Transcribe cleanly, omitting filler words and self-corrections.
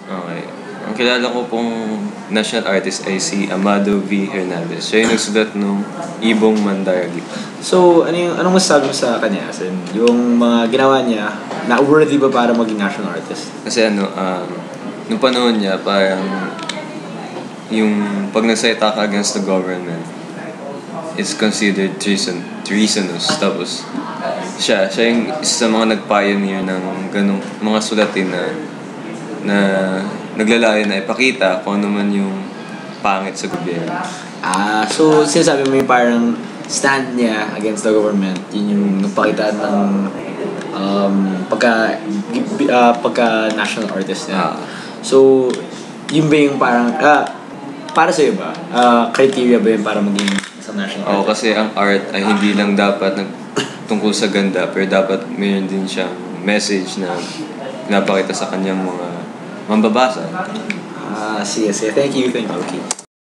Okay. Ang kilala ko pong national artist ay si Amado V. Hernandez. Siya yung nagsulat nung Ibong Mandaragit. So, anong masasabi mo sa kanya? As in, yung mga ginawa niya, na worthy ba para maging national artist? Kasi nung panahon niya, parang yung pag nagsalita ka against the government, it's considered treasonous. Tapos, siya yung isa sa mga nag-pioneer ng ganong mga sulatin na naglalayo na ipakita kung ano man yung pangit sa gobyerno. So sinasabi mo yung parang stand niya against the government, yun yung nagpakita ng pagka national artist niya. So, yun ba yung parang, para sa'yo ba? Criteria ba yun para maging isang national artist? Oo, kasi ang art ay hindi lang dapat tungkol sa ganda, pero dapat mayroon din siyang message na napakita sa kanyang mga mambabasa. Sige. Thank you. Okay.